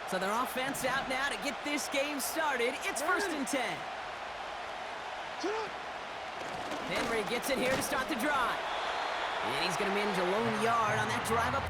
So their offense out now to get this game started. It's 1st and 10. Henry gets it here to start the drive. And he's going to manage a lone yard on that drive up.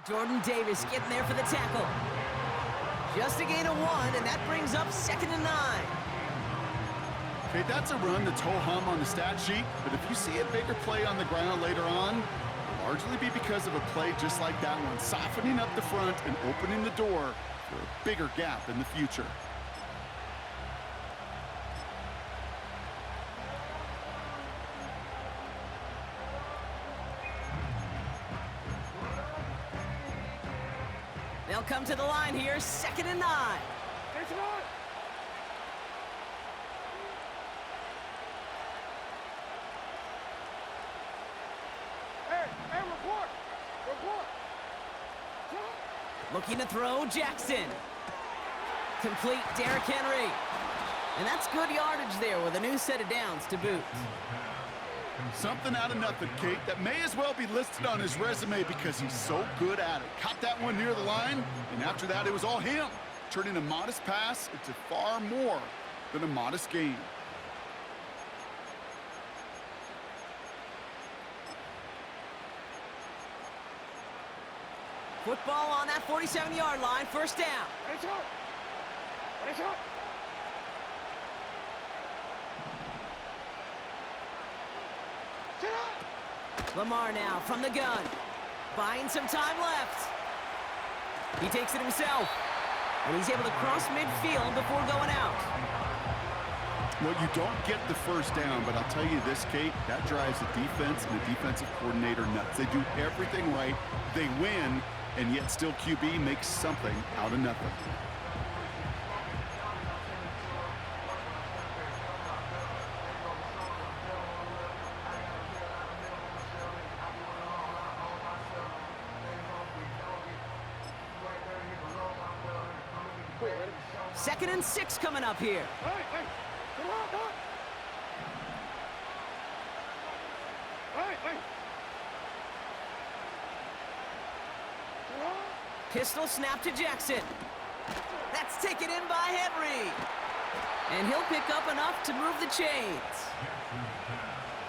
Jordan Davis getting there for the tackle. Just a gain of 1, and that brings up 2nd and 9. Okay, that's a run that's ho-hum on the stat sheet, but if you see a bigger play on the ground later on, it'll largely be because of a play just like that one, softening up the front and opening the door for a bigger gap in the future. They'll come to the line here, 2nd and 9. Looking to throw, Jackson. Complete, Derrick Henry. And that's good yardage there with a new set of downs to boot. Something out of nothing, Kate, that may as well be listed on his resume because he's so good at it. Caught that one near the line, and after that it was all him, turning a modest pass into far more than a modest gain. Football on that 47-yard line, 1st down. Lamar now from the gun. Buying some time left. He takes it himself. And he's able to cross midfield before going out. Well, you don't get the 1st down, but I'll tell you this, Kate, that drives the defense and the defensive coordinator nuts. They do everything right. They win, and yet still QB makes something out of nothing. Second and 6 coming up here. Pistol snap to Jackson. That's taken in by Henry. And he'll pick up enough to move the chains.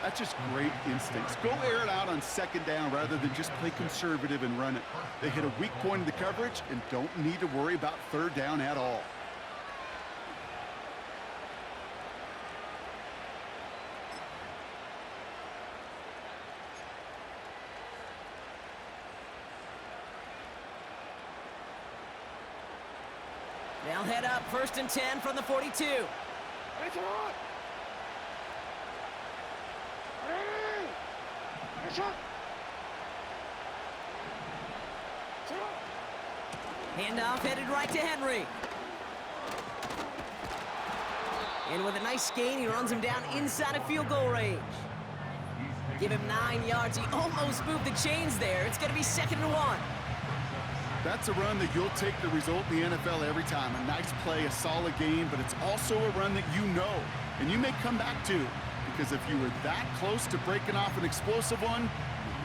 That's just great instincts. Go air it out on 2nd down rather than just play conservative and run it. They hit a weak point in the coverage and don't need to worry about 3rd down at all. They'll head up 1st and 10 from the 42. Handoff headed right to Henry. And with a nice gain, he runs him down inside of field goal range. give him 9 yards. He almost moved the chains there. It's going to be 2nd and 1. That's a run that you'll take the result in the NFL every time. A nice play, a solid game, but it's also a run that you know, and you may come back to, because if you were that close to breaking off an explosive one,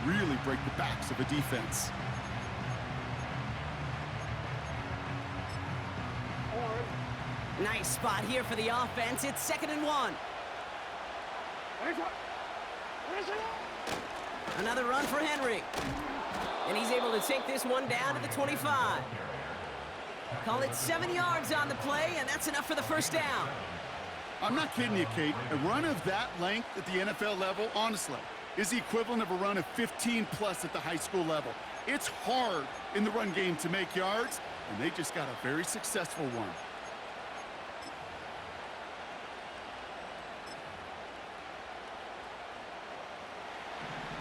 you really break the backs of a defense. Nice spot here for the offense. It's 2nd and 1. Another run for Henry. And he's able to take this one down to the 25. Call it 7 yards on the play, and that's enough for the 1st down. I'm not kidding you, Kate. A run of that length at the NFL level, honestly, is the equivalent of a run of 15+ at the high school level. It's hard in the run game to make yards, and they just got a very successful one.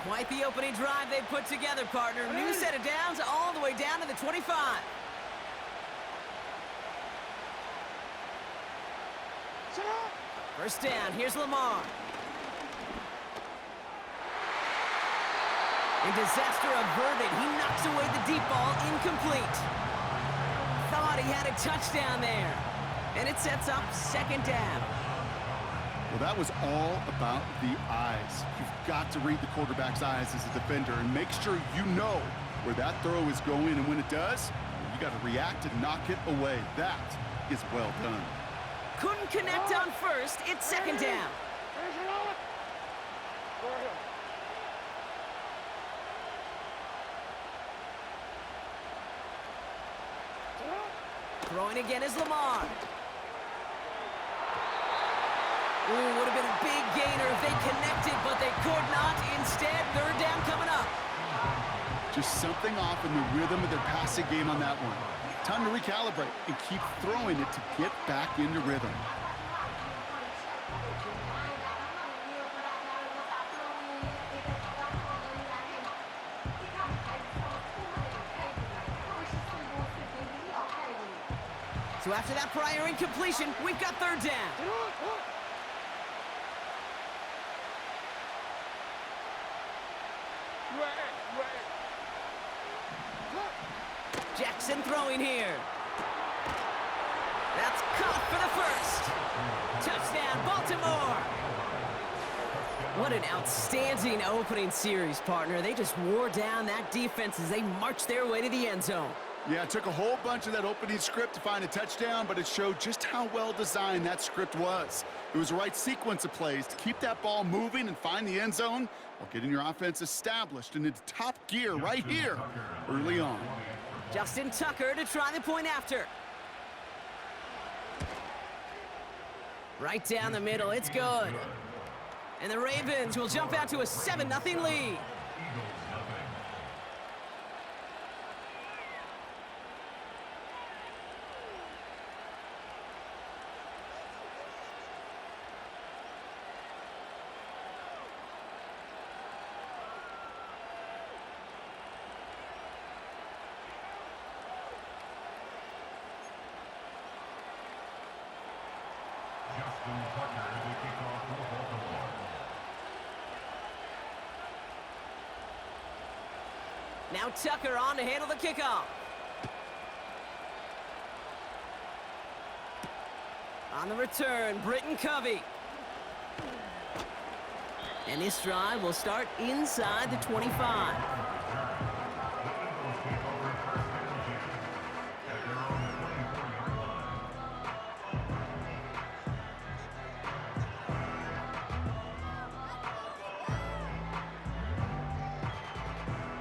Quite the opening drive they've put together, partner. New set of downs all the way down to the 25. First down, here's Lamar. And disaster averted. He knocks away the deep ball, incomplete. Thought he had a touchdown there. And it sets up 2nd down. Well, that was all about the eyes. You've got to read the quarterback's eyes as a defender and make sure you know where that throw is going, and when it does, you got to react and knock it away. That is well done. Couldn't connect on first. It's 2nd down. Throwing again is Lamar. Ooh, would have been a big gainer if they connected, but they could not. Instead, 3rd down coming up. Just something off in the rhythm of their passing game on that one. Time to recalibrate and keep throwing it to get back into rhythm. So after that prior incompletion, we've got 3rd down. Jackson throwing here. That's caught for the 1st. Touchdown, Baltimore. What an outstanding opening series, partner. They just wore down that defense as they marched their way to the end zone. Yeah, it took a whole bunch of that opening script to find a touchdown, but it showed just how well designed that script was. It was the right sequence of plays to keep that ball moving and find the end zone while getting your offense established and into top gear right here early on. Justin Tucker to try the point after. Right down the middle, it's good. And the Ravens will jump out to a 7-0 lead. Now Tucker on to handle the kickoff. On the return, Britton Covey. And this drive will start inside the 25.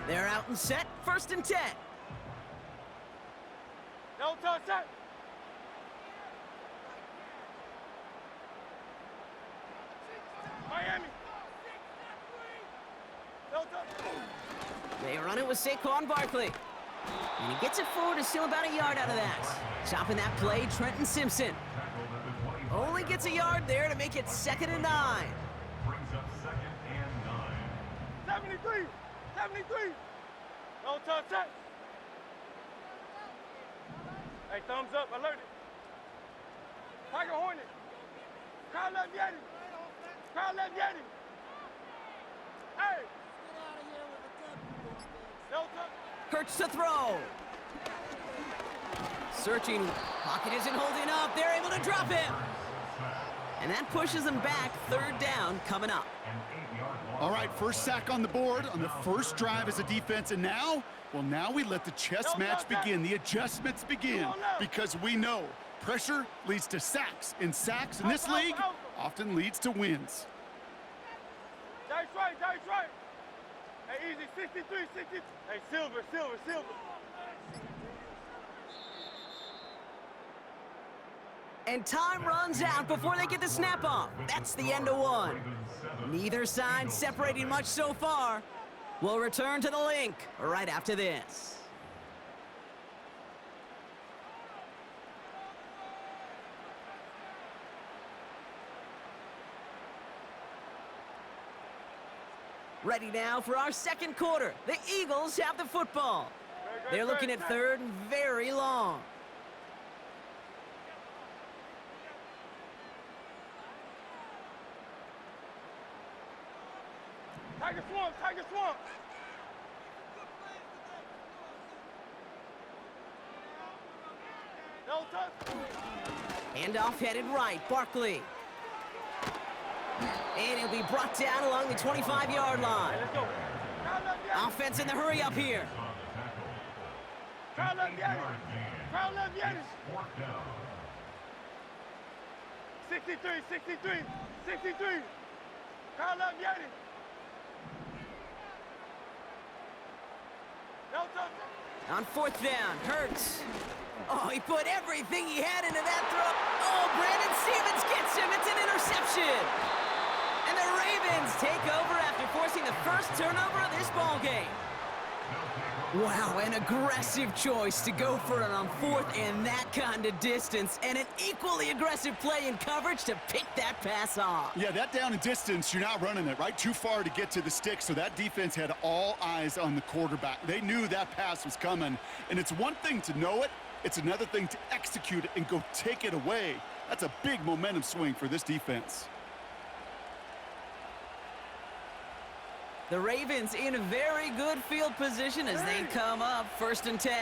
They're out and set, 1st and 10. No touch that. Miami. No touch. They run it with Saquon Barkley. And he gets it forward to still about a yard out of that. Chopping that play, Trenton Simpson. Only gets a yard there to make it 2nd and 9. Brings up 2nd and 9. 73. 73. No touch that. Hey, thumbs up, alerted. Tiger Hornet. Crowd left Yeti. Crowd left Yeti. Hey. No touch. Hurts to throw. Searching. Pocket isn't holding up. They're able to drop him. And that pushes them back. Third down coming up. All right, first sack on the board on the first drive as a defense, and now, well, now we let the chess match begin, the adjustments begin, because we know pressure leads to sacks, and sacks in this league often leads to wins. Dice right. Hey, easy, 63, 60. Hey, silver. And time runs out before they get the snap off. That's the end of one. Neither side separating much so far. We'll return to the link right after this. Ready now for our second quarter. The Eagles have the football. They're looking at third and very long. Tiger swamp. No touch. Handoff headed right, Barkley. And he'll be brought down along the 25-yard line. Let's go. Offense in the hurry up here. Crowd left Yannis. 63. Crowd left Yannis. No touch. On fourth down, Hurts. Oh, he put everything he had into that throw. Oh, Brandon Stevens gets him. It's an interception. And the Ravens take over after forcing the first turnover of this ball game. Wow, an aggressive choice to go for it on fourth and that kind of distance, and an equally aggressive play in coverage to pick that pass off. Yeah, that down and distance, you're not running it, right? Too far to get to the stick, so that defense had all eyes on the quarterback. They knew that pass was coming, and it's one thing to know it, it's another thing to execute it and go take it away. That's a big momentum swing for this defense. The Ravens in a very good field position as they come up first and 10.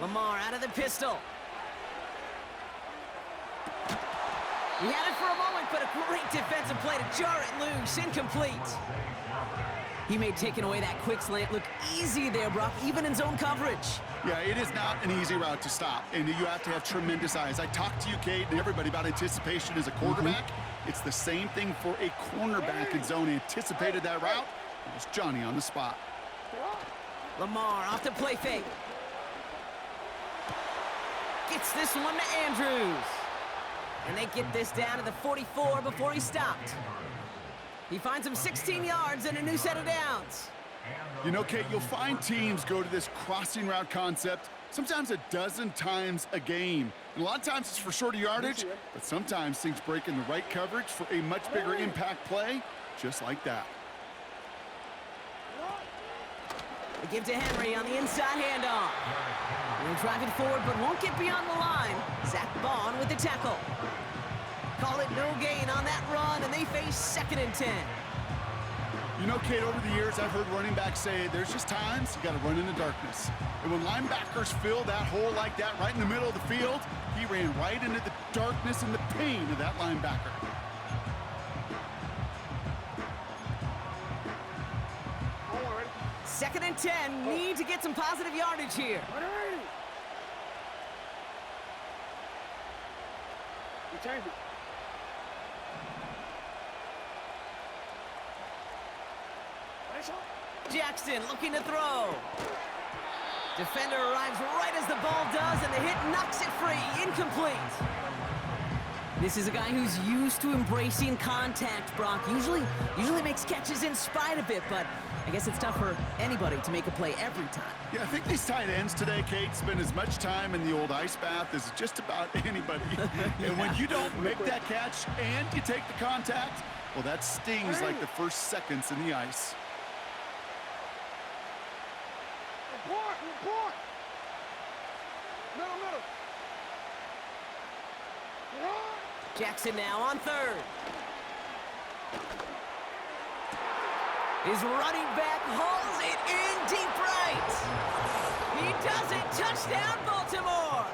Lamar out of the pistol. He had it for a moment, but a great defensive play to jar it loose. Incomplete. He made taking away that quick slant look easy there, Brock, even in zone coverage. Yeah, it is not an easy route to stop, and you have to have tremendous eyes. I talked to you, Kate, and everybody about anticipation as a quarterback. It's the same thing for a cornerback in zone. Anticipated that route. It was Johnny on the spot. Lamar off the play fake. Gets this one to Andrews. And they get this down to the 44 before he stopped. He finds him 16 yards and a new set of downs. You know, Kate, you'll find teams go to this crossing route concept sometimes a dozen times a game. And a lot of times it's for shorter yardage, but sometimes things break in the right coverage for a much bigger impact play, just like that. They give to Henry on the inside handoff. They'll drive it forward, but won't get beyond the line. Zach Bond with the tackle. Call it no gain on that run, and they face 2nd and 10. You know, Kate, over the years, I've heard running backs say there's just times you got to run in the darkness. And when linebackers fill that hole like that right in the middle of the field, he ran right into the darkness and the pain of that linebacker. Second and 10, need to get some positive yardage here. We changed it. Jackson looking to throw. Defender arrives right as the ball does, and the hit knocks it free. Incomplete. This is a guy who's used to embracing contact, Brock. Usually makes catches in spite of it, but I guess it's tough for anybody to make a play every time. Yeah, I think these tight ends today, Kate, spend as much time in the old ice bath as just about anybody. And when you don't make that catch and you take the contact, well, that stings like the first seconds in the ice. Report! Middle. Jackson now on third. His running back hauls it in deep right. He does it. Touchdown, Baltimore.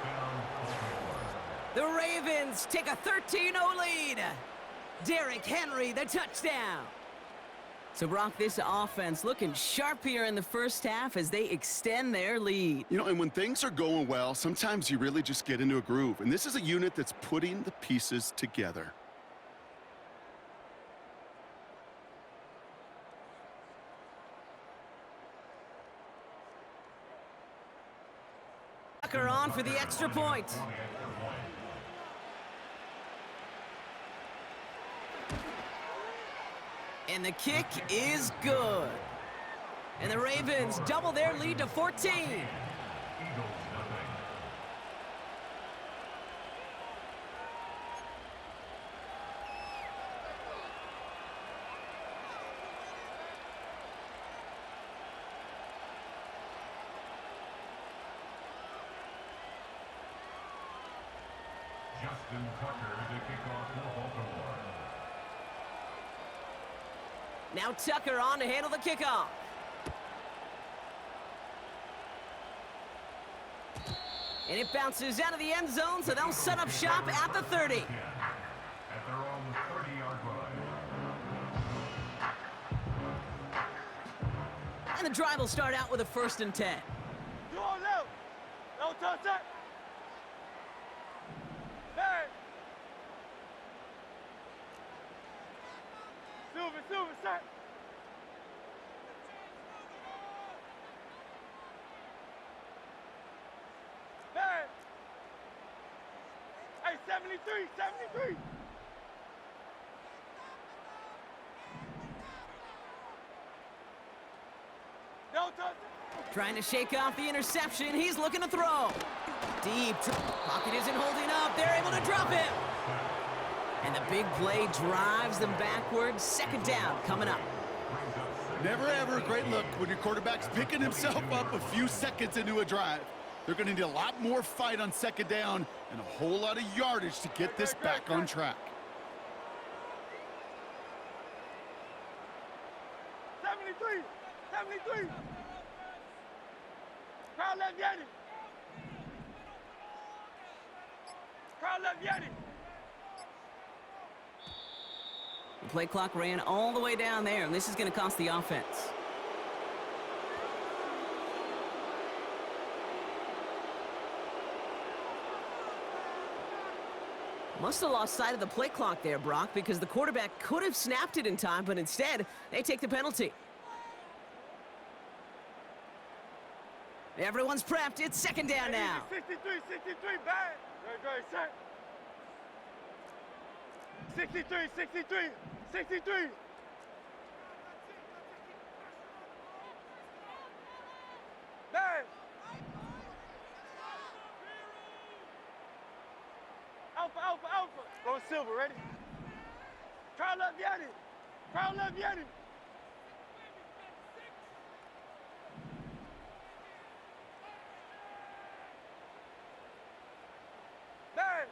The Ravens take a 13-0 lead. Derrick Henry, the touchdown. So, Brock, this offense looking sharp here in the first half as they extend their lead. You know, and when things are going well, sometimes you really just get into a groove. And this is a unit that's putting the pieces together. Tucker on for the extra point. And the kick is good. And the Ravens double their lead to 14. Justin Tucker to kick off for Baltimore. Now Tucker on to handle the kickoff. And it bounces out of the end zone, so they'll set up shop at the 30. At their own 30-yard line. And the drive will start out with a 1st and 10. You on left. No touch that. Hey. Silver, set. Hey. Hey, 73. No touch. Trying to shake off the interception. He's looking to throw. Deep. Pocket isn't holding up. They're able to drop him. And the big play drives them backwards. 2nd down coming up. Never ever a great look when your quarterback's picking himself up a few seconds into a drive. They're going to need a lot more fight on 2nd down and a whole lot of yardage to get this back on track. 73. Crowd left Yeti. The play clock ran all the way down there, and this is going to cost the offense. Must have lost sight of the play clock there, Brock, because the quarterback could have snapped it in time, but instead, they take the penalty. Everyone's prepped. It's 2nd down now. 63, bad. Great, set. 63. Bad. Alpha. Go Silver, ready? Crowd left Yeti. Bad.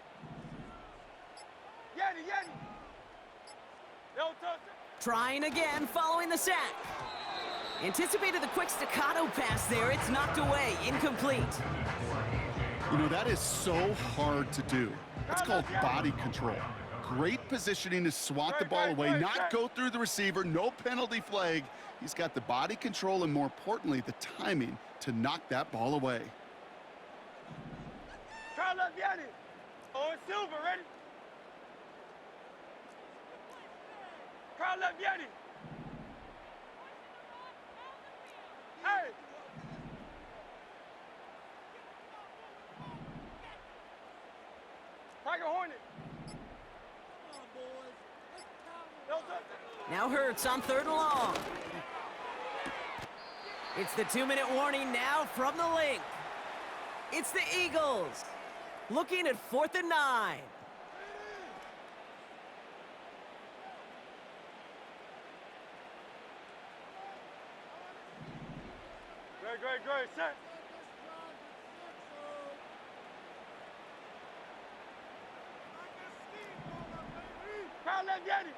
Yeti. No touch. Trying again, following the sack. Anticipated the quick staccato pass there. It's knocked away, incomplete. You know, that is so hard to do. That's called body control. Great positioning to swat the ball away, not go through the receiver, no penalty flag. He's got the body control and, more importantly, the timing to knock that ball away. Crowd left Yeti. Oh, it's Silver, ready? Crowd left Yeti. Hey! Tiger Hornet. Now Hurts on 3rd and long. It's the 2-minute warning now from the link. It's the Eagles looking at 4th and 9. Great, set. Crowd left Yeti.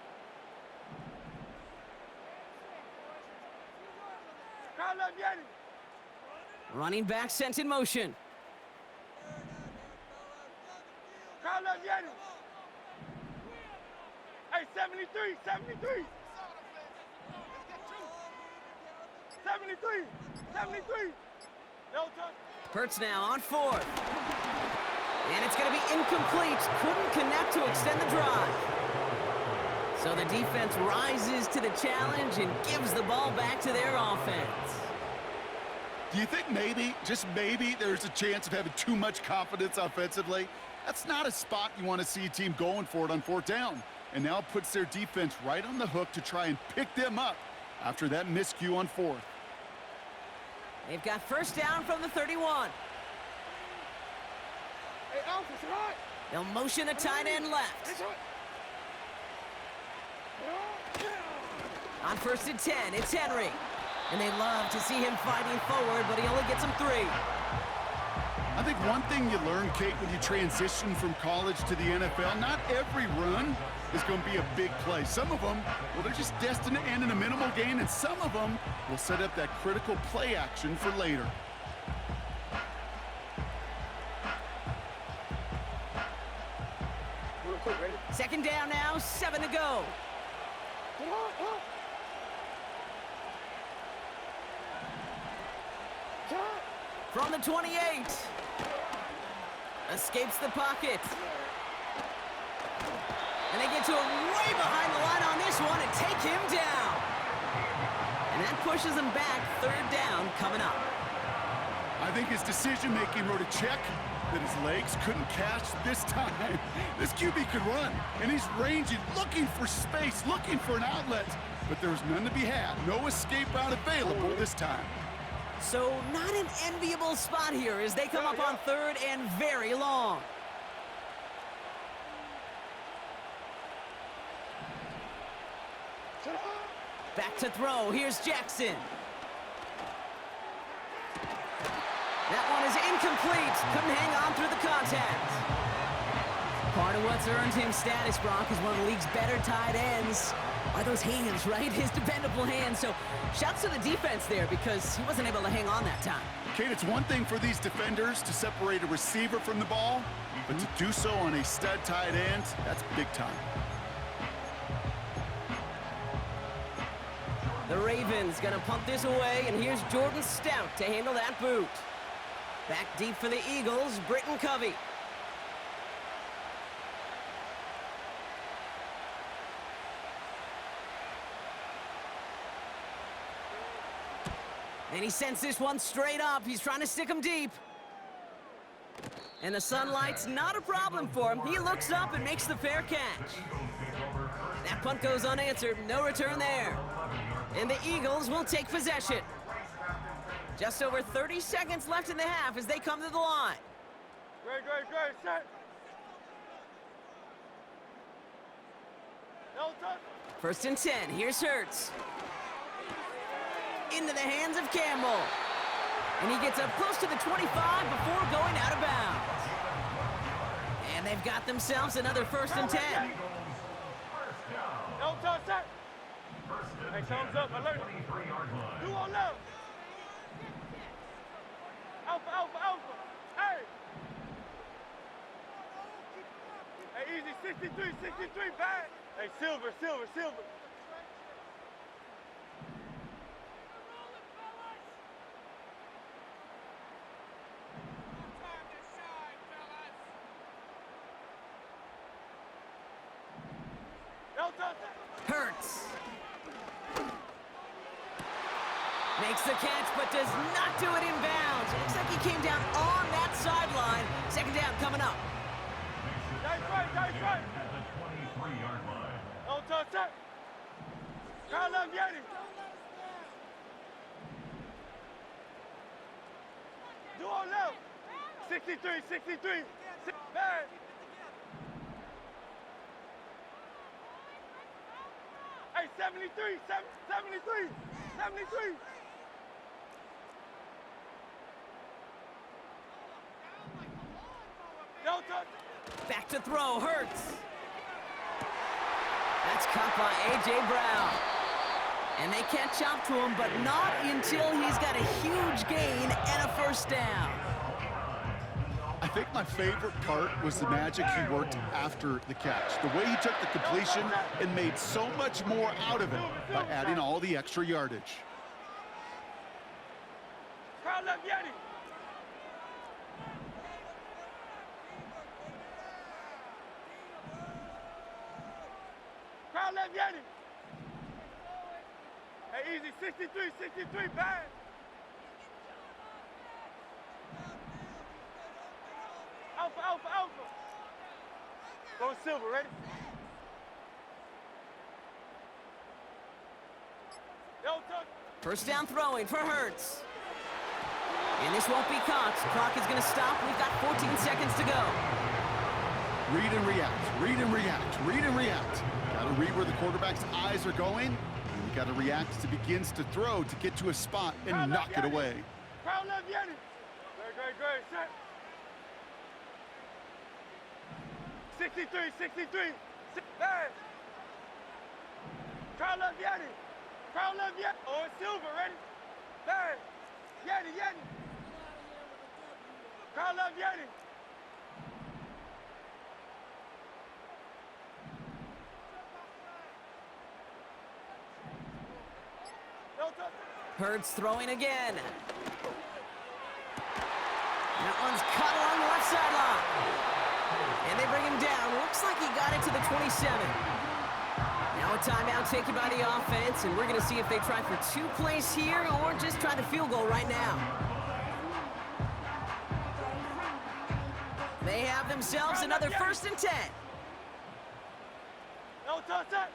Running back sent in motion. Hey, 73, 73. 73, 73. No touch. Hurts now on fourth. And it's going to be incomplete. Couldn't connect to extend the drive. So the defense rises to the challenge and gives the ball back to their offense. Do you think maybe, just maybe, there's a chance of having too much confidence offensively? That's not a spot you want to see a team going for it on fourth down. And now it puts their defense right on the hook to try and pick them up after that miscue on fourth. They've got first down from the 31. Hey, Alpha, it's right. They'll motion a tight end left. It's right. On first and 10, it's Henry. And they love to see him fighting forward, but he only gets them 3. I think one thing you learn, Kate, when you transition from college to the NFL, not every run is going to be a big play. Some of them, well, they're just destined to end in a minimal gain, and some of them will set up that critical play action for later. Second down now, 7 to go. From the 28. Escapes the pocket. And they get to him way behind the line on this one and take him down. And that pushes him back. Third down coming up. I think his decision-making wrote a check that his legs couldn't catch this time. This QB could run, and he's ranging, looking for space, looking for an outlet. But there's none to be had. No escape route available this time. So not an enviable spot here as they come up on third and very long. Back to throw. Here's Jackson. That one is incomplete. Couldn't hang on through the contact. Part of what's earned him status, Brock, is one of the league's better tight ends. Are those hands, right? His dependable hands. So shouts to the defense there because he wasn't able to hang on that time. Kate, it's one thing for these defenders to separate a receiver from the ball, but to do so on a stud tight end, that's big time. The Ravens gonna punt this away, and here's Jordan Stout to handle that boot. Back deep for the Eagles, Britton Covey. And he sends this one straight up. He's trying to stick him deep. And the sunlight's not a problem for him. He looks up and makes the fair catch. That punt goes unanswered. No return there. And the Eagles will take possession. Just over 30 seconds left in the half as they come to the line. Great, set. No touch. First and 10. Here's Hurts. Into the hands of Campbell. And he gets up close to the 25 before going out of bounds. And they've got themselves another first and 10. No touch, set. Hey, thumbs up, alert. You on left. Alpha. Hey. Hey, easy, 63, back. Hey, silver. Hurts. Makes the catch, but does not do it in bounds. It looks like he came down on that sideline. Second down coming up. That's right. No touch, set. Kyle left, Yeti. Do on left. 63. Back. Hey, 73. No touch. Back to throw, Hurts. That's caught by A.J. Brown. And they catch up to him, but not until he's got a huge gain and a first down. I think my favorite part was the magic he worked after the catch. The way he took the completion and made so much more out of it by adding all the extra yardage. Crowd left Yeti. Crowd left Yeti. Hey, easy, 63, bad. Alpha. Going silver, ready? Yo, touch. First down throwing for Hurts. And this won't be caught. Clock is going to stop. We've got 14 seconds to go. Read and react. Got to read where the quarterback's eyes are going. And you got to react as he begins to throw to get to a spot and knock it away. Crowd left Yeti. Great. Set. 63. Bad. Crowd left Yeti. Oh, it's silver, ready? Bad. Yeti. Crowd left Yeti. No touch. Hurts throwing again. That one's cut along the left sideline. And they bring him down. Looks like he got it to the 27. Now a timeout taken by the offense, and we're going to see if they try for 2 plays here or just try the field goal right now. They have themselves another 1st and 10. No touch that.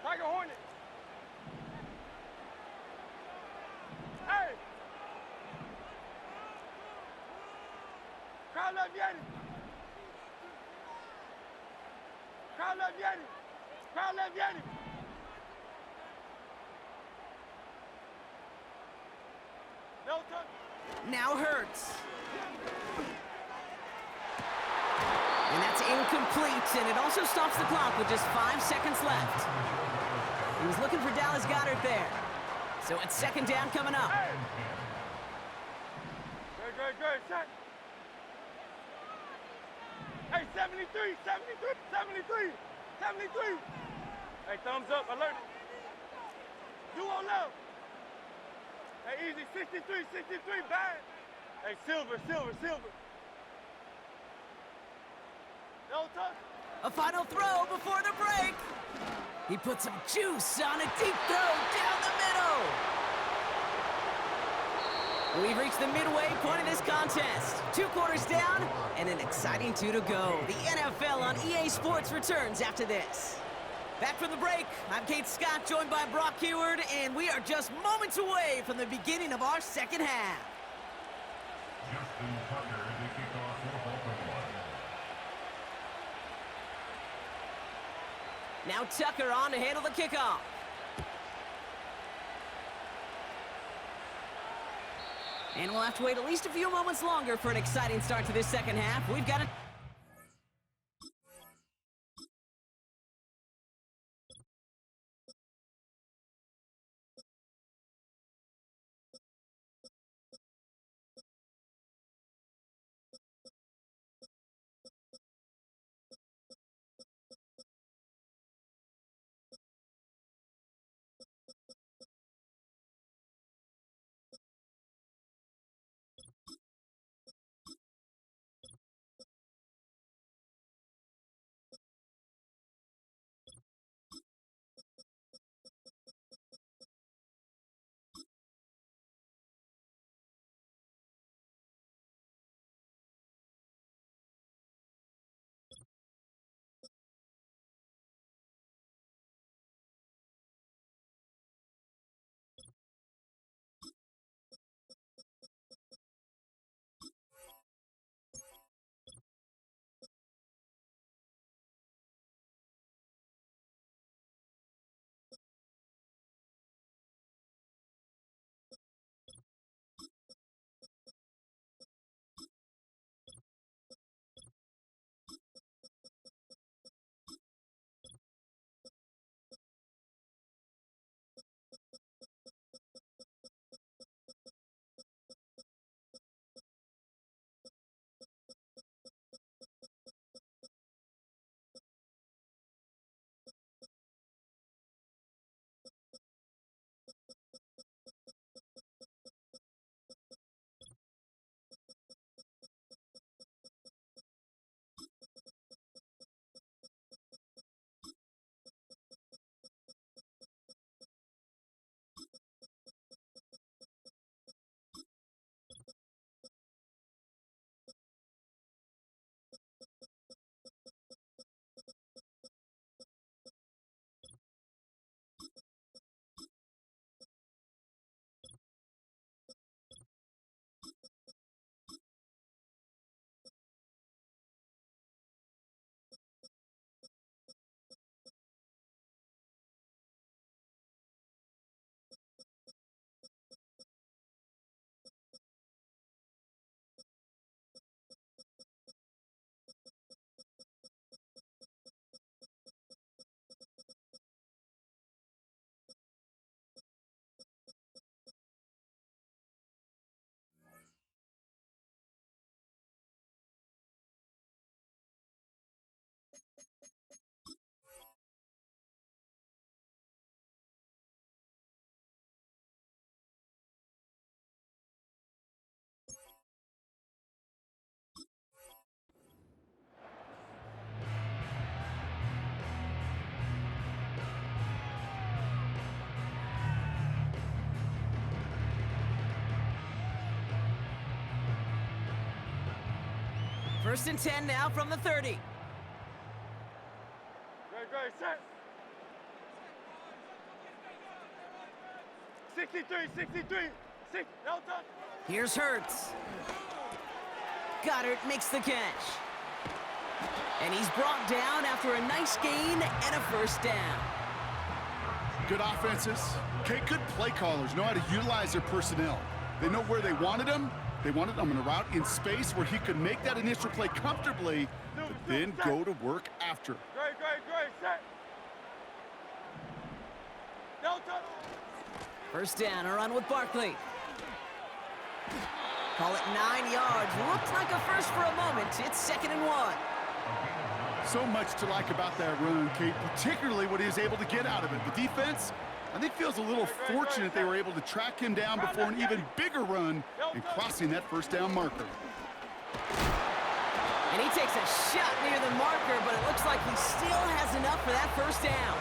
Tiger Hornet. Hey. Crowd left Yeti. No touch. Now Hurts. And that's incomplete, and it also stops the clock with just 5 seconds left. He was looking for Dallas Goedert there. So it's 2nd down coming up. Hey. Great. Set. Hey, 73. Hey, thumbs up, alert. You on left. Hey, easy, 63, bad. Hey, silver. No touch. A final throw before the break. He put some juice on a deep throw down the middle. We've reached the midway point of this contest. 2 quarters down and an exciting 2 to go. The NFL on EA Sports returns after this. Back from the break, I'm Kate Scott, joined by Brock Heward, and we are just moments away from the beginning of our 2nd half. Justin Tucker, the kickoff for Baltimore. Now Tucker on to handle the kickoff. And we'll have to wait at least a few moments longer for an exciting start to this 2nd half. We've got a First and 10 now from the 30. Great, set. 63. No touch. Here's Hurts. Goddard makes the catch. And he's brought down after a nice gain and a first down. Good offenses. Okay, good play callers know how to utilize their personnel. They know where they wanted him. They wanted him in a route in space where he could make that initial play comfortably, but then go to work after. Great, set. No touch. First down, a run with Barkley. Call it 9 yards. Looked like a first for a moment. It's 2nd and 1. So much to like about that run, Kate, particularly what he was able to get out of it. The defense, I think, feels a little fortunate they were able to track him down before an even bigger run and crossing that first down marker. And he takes a shot near the marker, but it looks like he still has enough for that first down.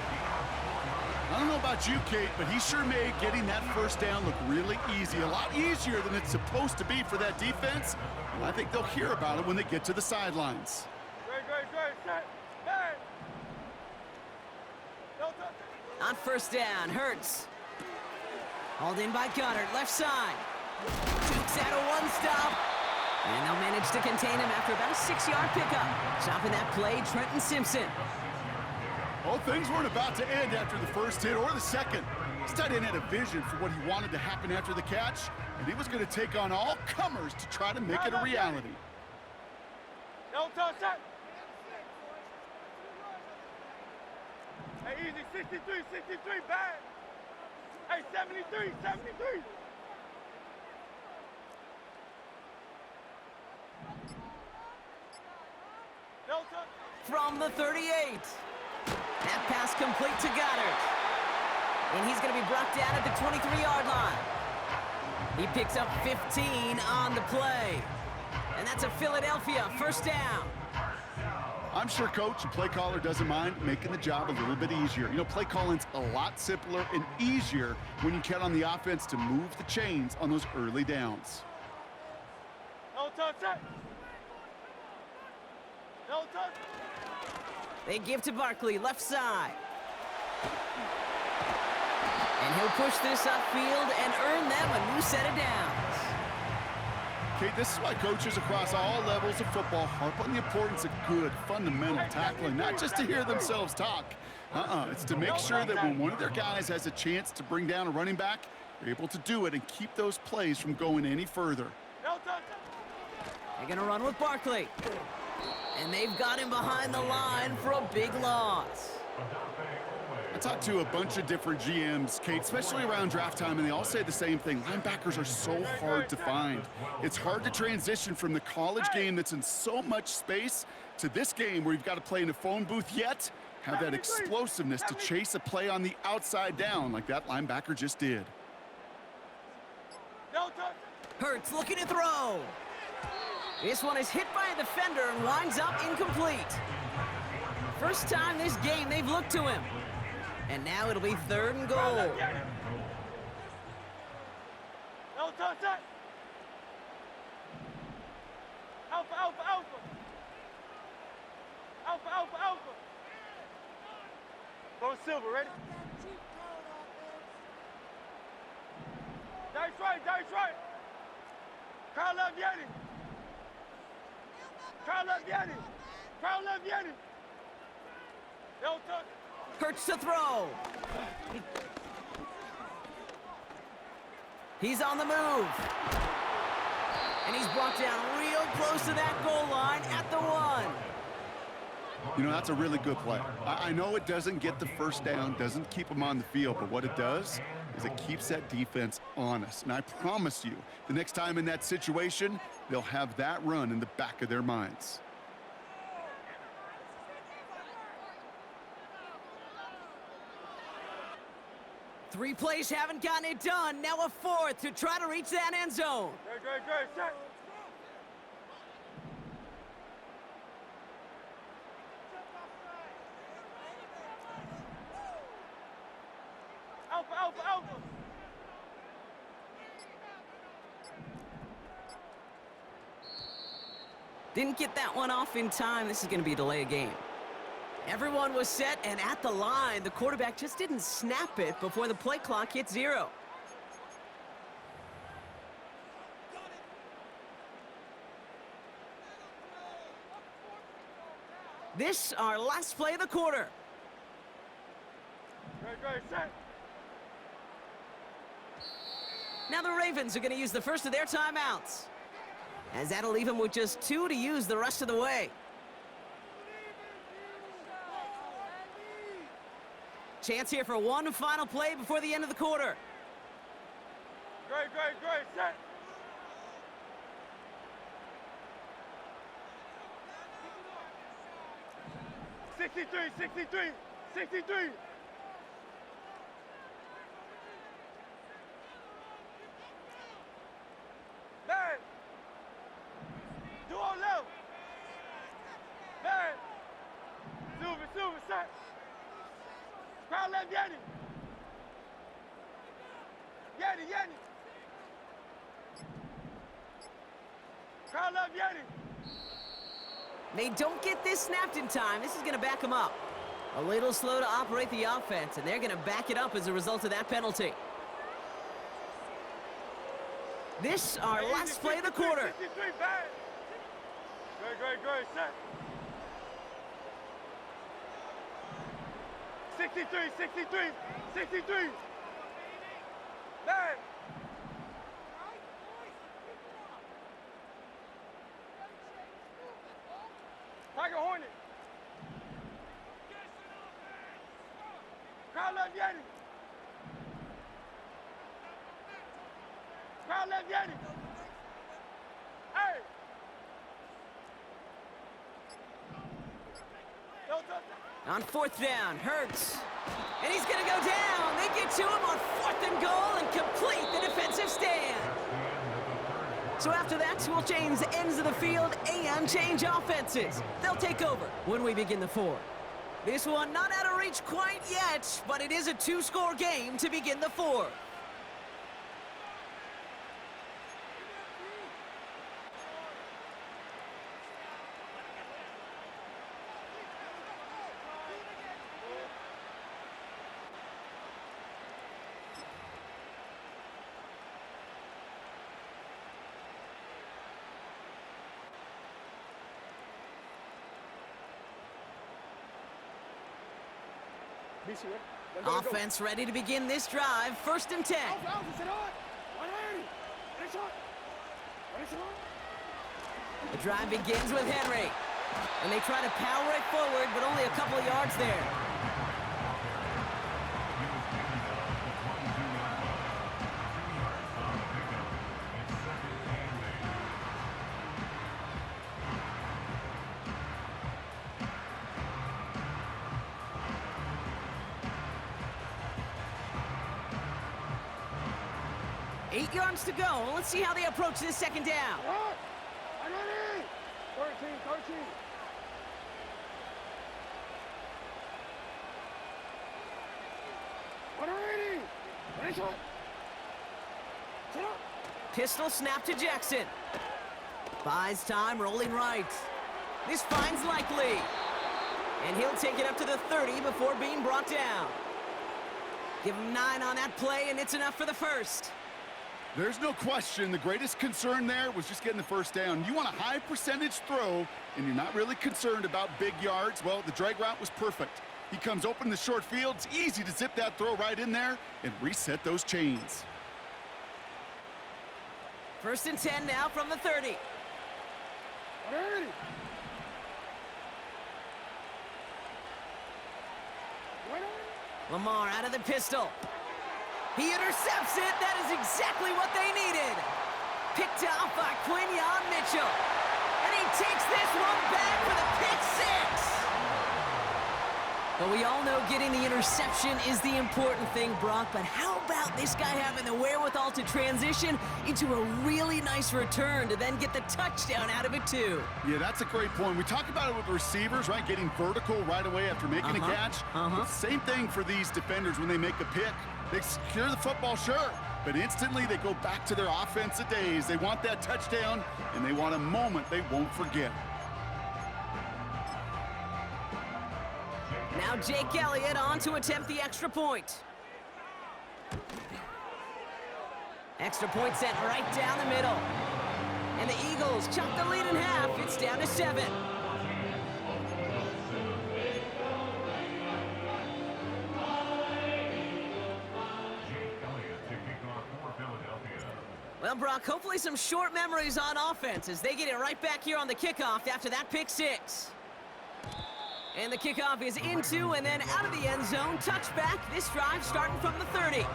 I don't know about you, Kate, but he sure made getting that first down look really easy. A lot easier than it's supposed to be for that defense. And I think they'll hear about it when they get to the sidelines. Great, set. Bang. No touch. On first down, Hurts. Hauled in by Goddard, left side. Jukes out a one-stop. And they'll manage to contain him after about a 6-yard pickup. Stopping that play, Trenton Simpson. Well, things weren't about to end after the first hit or the second. This tight end had a vision for what he wanted to happen after the catch, and he was going to take on all comers to try to make it a reality. No touch, set. Hey, easy, 63, bang. Hey, 73. No touch. From the 38. That pass complete to Goddard. And he's going to be brought down at the 23-yard line. He picks up 15 on the play. And that's a Philadelphia first down. I'm sure coach and play caller doesn't mind making the job a little bit easier. You know, play calling's a lot simpler and easier when you count on the offense to move the chains on those early downs. No touch, set. No touch. They give to Barkley, left side. And he'll push this upfield and earn them a new set of downs. Okay, this is why coaches across all levels of football harp on the importance of good, fundamental tackling, not just to hear themselves talk. It's to make sure that when one of their guys has a chance to bring down a running back, they're able to do it and keep those plays from going any further. No touch. They're going to run with Barkley. And they've got him behind the line for a big loss. I talked to a bunch of different GMs, Kate, especially around draft time, and they all say the same thing. Linebackers are so hard to find. It's hard to transition from the college game that's in so much space to this game where you've got to play in a phone booth yet have that explosiveness to chase a play on the outside down like that linebacker just did. No touch. Hurts looking to throw. This one is hit by a defender and winds up incomplete. First time this game they've looked to him. And now it'll be 3rd and goal. No touch, set. Alpha. Go Silver, ready? Dice right. Crowd left Yeti. No touch. Hurts to throw. He's on the move. And he's brought down real close to that goal line at the 1. You know, that's a really good play. I know it doesn't get the first down, doesn't keep them on the field, but what it does is it keeps that defense honest. And I promise you, the next time in that situation, they'll have that run in the back of their minds. Three plays haven't gotten it done. Now a 4th to try to reach that end zone. Great, set. Alpha. Didn't get that one off in time. This is going to be a delay of game. Everyone was set and at the line. The quarterback just didn't snap it before the play clock hit 0. This, our last play of the quarter. Great, set. Now the Ravens are going to use the first of their timeouts, as that'll leave them with just 2 to use the rest of the way. Chance here for one final play before the end of the quarter. Great, set. Sixty-three. Man, do all left. Man, Silver, set. Crowd left, Yanni. Crowd left, Yanni. They don't get this snapped in time. This is going to back them up. A little slow to operate the offense, and they're going to back it up as a result of that penalty. This, our last play of the quarter. 63, bad. Great, set. 63. Bad. Tiger Hornet. Crowd left Yanni. Hey. No touchdown. On 4th down, Hurts. And he's going to go down. They get to him on 4th and goal and complete the defensive stand. So after that, we'll change the ends of the field and change offenses. They'll take over when we begin the 4th. This one not out of reach quite yet, but it is a 2-score game to begin the 4th. Offense ready to begin this drive. 1st and 10. The drive begins with Henry. And they try to power it forward, but only a couple of yards there. Eight yards to go. Let's see how they approach this 2nd down. 13. Pistol snap to Jackson. Buys time, rolling right. This finds Likely. And he'll take it up to the 30 before being brought down. Give him 9 on that play, and it's enough for the 1st. There's no question the greatest concern there was just getting the 1st down. You want a high percentage throw, and you're not really concerned about big yards. Well, the drag route was perfect. He comes open in the short field. It's easy to zip that throw right in there and reset those chains. 1st and 10 now from the 30. Lamar out of the pistol. He intercepts it. That is exactly what they needed. Picked off by Quinyon Mitchell. And he takes this one back for the pick 6. But we all know getting the interception is the important thing, Brock. But how about this guy having the wherewithal to transition into a really nice return to then get the touchdown out of it, too? Yeah, that's a great point. We talk about it with receivers, right? Getting vertical right away after making a catch. Same thing for these defenders when they make a pick. They secure the football, sure, but instantly they go back to their offensive days. They want that touchdown, and they want a moment they won't forget. Now Jake Elliott on to attempt the extra point. Extra point sent right down the middle. And the Eagles chop the lead in half. It's down to 7. Well, Brock, hopefully some short memories on offense as they get it right back here on the kickoff after that pick 6. And the kickoff is into and then out of the end zone. Touchback. This drive starting from the 30.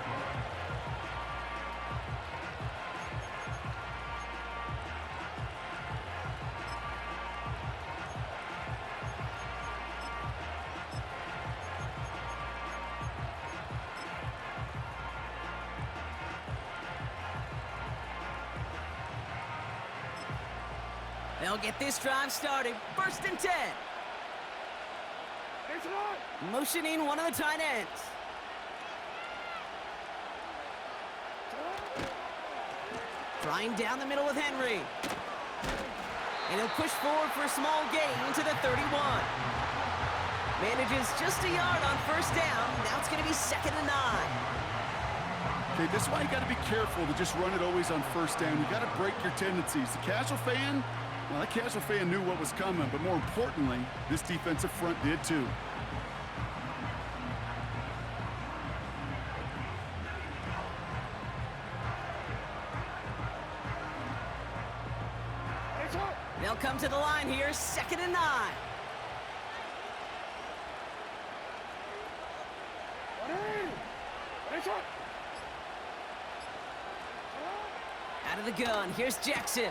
They'll get this drive started. First and 10. Motioning one of the tight ends. Trying down the middle with Henry. And he'll push forward for a small gain to the 31. Manages just a yard on first down. Now it's going to be 2nd and 9. Okay, this is why you got to be careful to just run it always on first down. You got to break your tendencies. The casual fan, well, that casual fan knew what was coming, but more importantly, this defensive front did too. They'll come to the line here, 2nd and 9. Out of the gun, here's Jackson.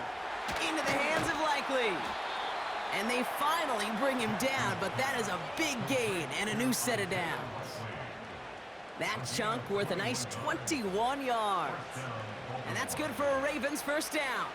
Into the hands of Likely. And they finally bring him down, but that is a big gain and a new set of downs. That chunk worth a nice 21 yards. And that's good for a Ravens first down.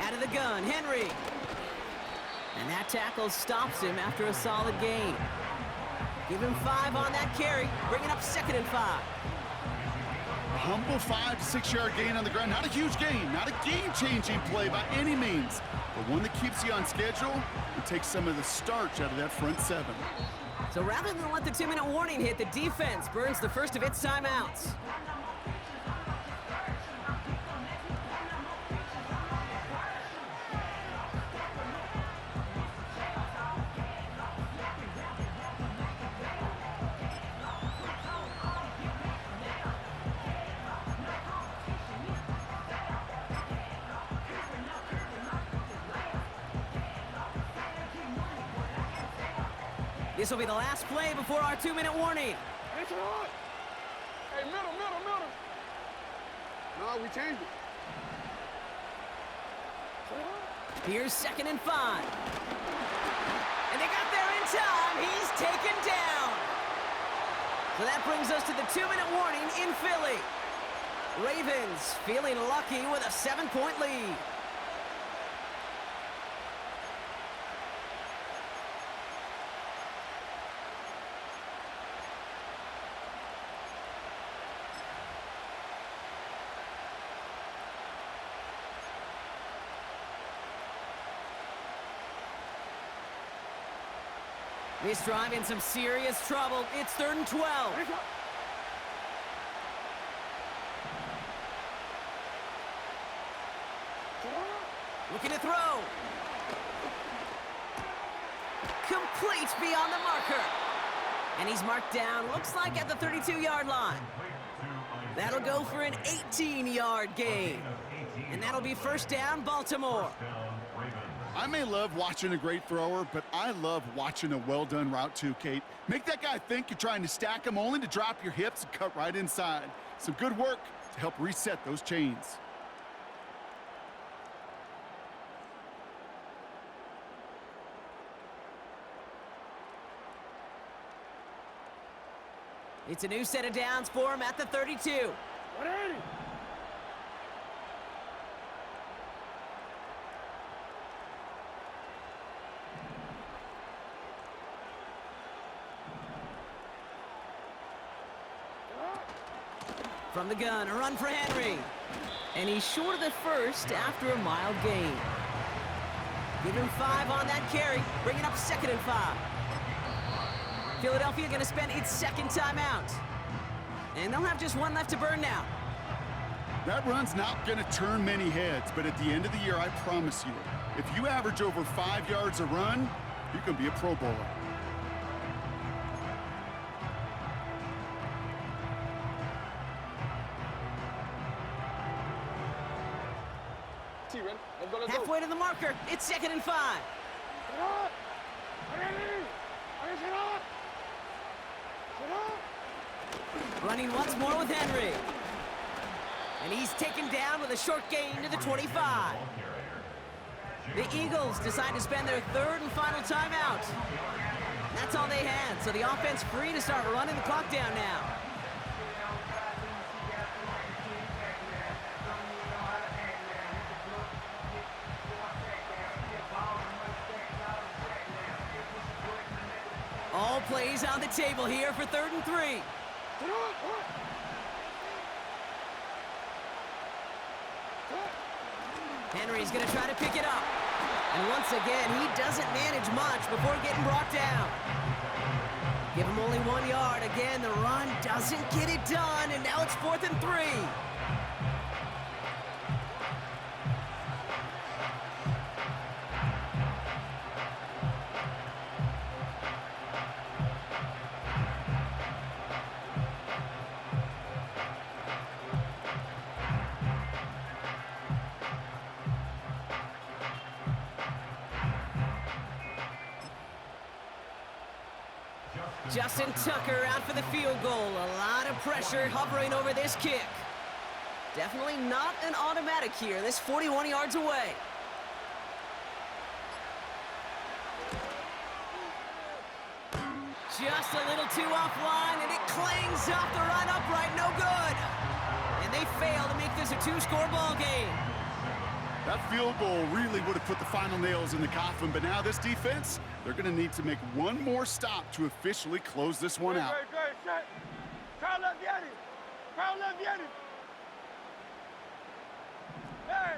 Out of the gun, Henry. And that tackle stops him after a solid gain. Give him 5 on that carry, bring it up 2nd and 5. A humble 5 to 6 yard gain on the ground. Not a huge gain, not a game-changing play by any means, but one that keeps you on schedule and takes some of the starch out of that front 7. So rather than let the 2-minute warning hit, the defense burns the first of its timeouts. This will be the last play before our 2-minute warning. Hey, middle. No, we changed it. Here's 2nd and 5. And they got there in time. He's taken down. So that brings us to the 2-minute warning in Philly. Ravens feeling lucky with a 7-point lead. This drive in some serious trouble. It's 3rd and 12. Looking to throw. Complete beyond the marker. And he's marked down, looks like at the 32-yard line. That'll go for an 18-yard gain. And that'll be first down, Baltimore. I may love watching a great thrower, but I love watching a well-done route too, Kate. Make that guy think you're trying to stack him only to drop your hips and cut right inside. Some good work to help reset those chains. It's a new set of downs for him at the 32. 180. From the gun, a run for Henry. And he's short of the first after a mild gain. Give him 5 on that carry, bringing up 2nd and 5. Philadelphia going to spend its second timeout. And they'll have just 1 left to burn now. That run's not going to turn many heads, but at the end of the year, I promise you, if you average over 5 yards a run, you can be a Pro Bowler. Halfway to the marker, it's 2nd and 5. Running once more with Henry. And he's taken down with a short gain to the 25. The Eagles decide to spend their 3rd and final timeout. That's all they had, so the offense free to start running the clock down now. All plays on the table here for 3rd and 3. Henry's going to try to pick it up. And once again, he doesn't manage much before getting brought down. Give him only 1 yard. Again, the run doesn't get it done, and now it's 4th and 3. Justin Tucker out for the field goal. A lot of pressure hovering over this kick. Definitely not an automatic here. This 41 yards away. Just a little too offline, and it clangs off the run upright. No good. And they fail to make this a 2-score ball game. That field goal really would have put the final nails in the coffin, but now this defense, they're going to need to make one more stop to officially close this one out. Great, set. Crowd left Yeti. Crowd left Yeti. Hey.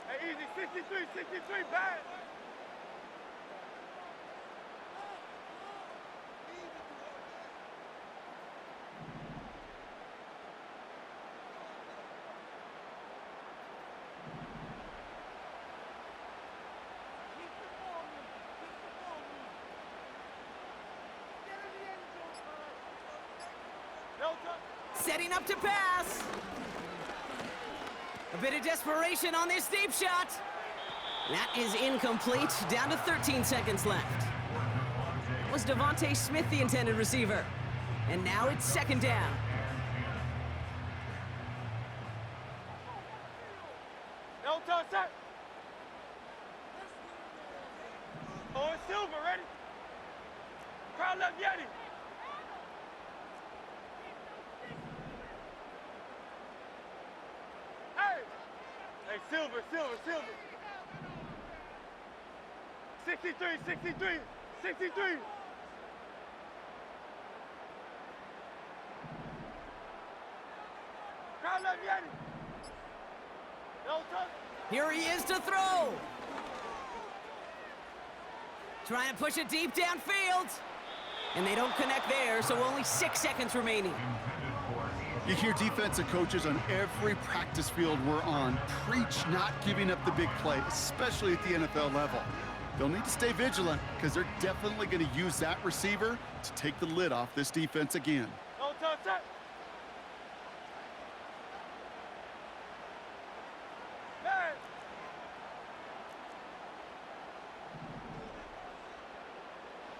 Hey, easy. 63, bad. Setting up to pass. A bit of desperation on this deep shot. That is incomplete. Down to 13 seconds left. Was Devontae Smith the intended receiver? And now it's 2nd down. No touch, set. Oh, it's Silver, ready? Crowd left Yeti. Hey, Silver. 63. Crowd left Yeti. No touch. Here he is to throw. Trying to push it deep downfield. And they don't connect there, so only 6 seconds remaining. You hear defensive coaches on every practice field we're on preach not giving up the big play, especially at the NFL level. They'll need to stay vigilant because they're definitely going to use that receiver to take the lid off this defense again. No touch, set. Hey.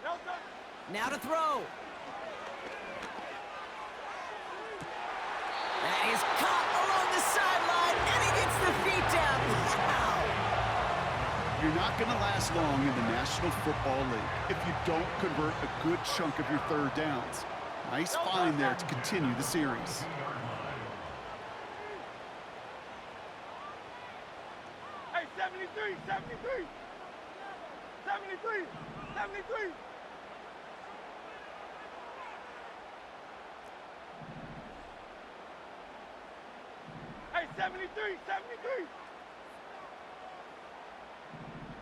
No touch. Now to throw. That is caught along the sideline, and he gets the feet down. Wow! You're not going to last long in the National Football League if you don't convert a good chunk of your 3rd downs. Nice find there to continue the series. Hey, 73. 73. 73, 73.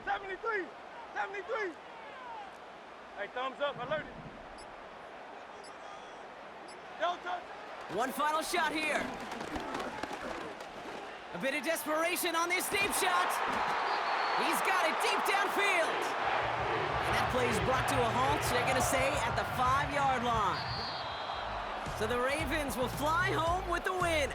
73, 73. Hey, thumbs up, alerted. Don't touch. One final shot here. A bit of desperation on this deep shot. He's got it deep downfield. And that play is brought to a halt, they're going to say, at the 5-yard line. So the Ravens will fly home with the win.